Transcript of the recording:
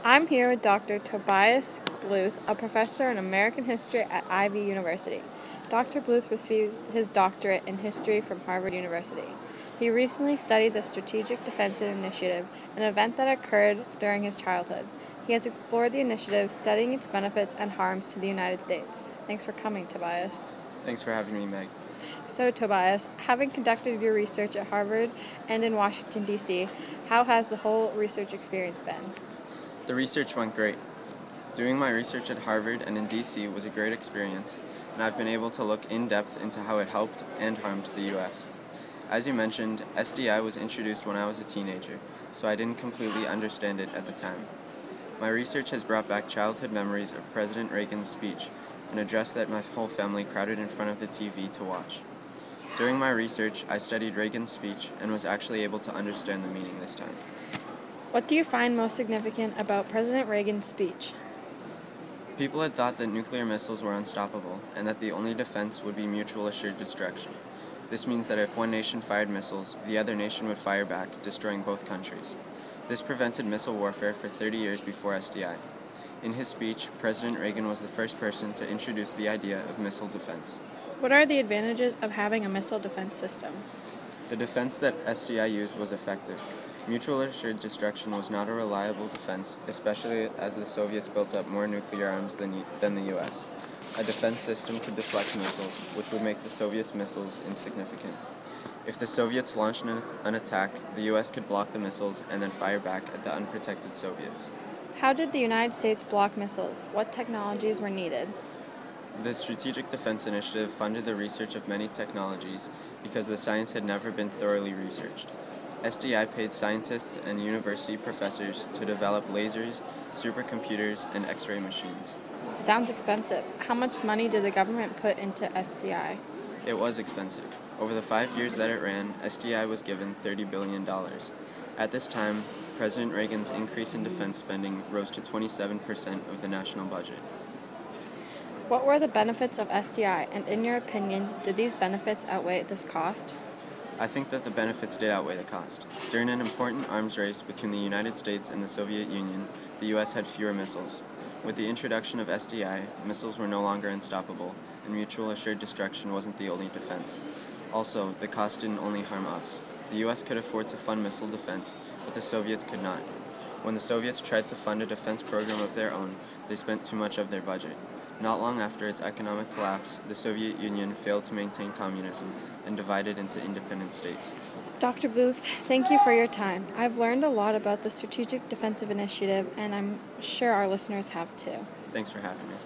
I'm here with Dr. Tobias Bluth, a professor in American history at Ivy University. Dr. Bluth received his doctorate in history from Harvard University. He recently studied the Strategic Defense Initiative, an event that occurred during his childhood. He has explored the initiative, studying its benefits and harms to the United States. Thanks for coming, Tobias. Thanks for having me, Meg. So, Tobias, having conducted your research at Harvard and in Washington, D.C., how has the whole research experience been? The research went great. Doing my research at Harvard and in DC was a great experience, and I've been able to look in depth into how it helped and harmed the US. As you mentioned, SDI was introduced when I was a teenager, so I didn't completely understand it at the time. My research has brought back childhood memories of President Reagan's speech, an address that my whole family crowded in front of the TV to watch. During my research, I studied Reagan's speech and was actually able to understand the meaning this time. What do you find most significant about President Reagan's speech? People had thought that nuclear missiles were unstoppable and that the only defense would be mutual assured destruction. This means that if one nation fired missiles, the other nation would fire back, destroying both countries. This prevented missile warfare for 30 years before SDI. In his speech, President Reagan was the first person to introduce the idea of missile defense. What are the advantages of having a missile defense system? The defense that SDI used was effective. Mutual assured destruction was not a reliable defense, especially as the Soviets built up more nuclear arms than the US. A defense system could deflect missiles, which would make the Soviets' missiles insignificant. If the Soviets launched an attack, the US could block the missiles and then fire back at the unprotected Soviets. How did the United States block missiles? What technologies were needed? The Strategic Defense Initiative funded the research of many technologies because the science had never been thoroughly researched. SDI paid scientists and university professors to develop lasers, supercomputers, and X-ray machines. Sounds expensive. How much money did the government put into SDI? It was expensive. Over the 5 years that it ran, SDI was given $30 billion. At this time, President Reagan's increase in defense spending rose to 27% of the national budget. What were the benefits of SDI, and in your opinion, did these benefits outweigh this cost? I think that the benefits did outweigh the cost. During an important arms race between the United States and the Soviet Union, the U.S. had fewer missiles. With the introduction of SDI, missiles were no longer unstoppable, and mutual assured destruction wasn't the only defense. Also, the cost didn't only harm us. The U.S. could afford to fund missile defense, but the Soviets could not. When the Soviets tried to fund a defense program of their own, they spent too much of their budget. Not long after its economic collapse, the Soviet Union failed to maintain communism and divided into independent states. Dr. Booth, thank you for your time. I've learned a lot about the Strategic Defensive Initiative, and I'm sure our listeners have too. Thanks for having me.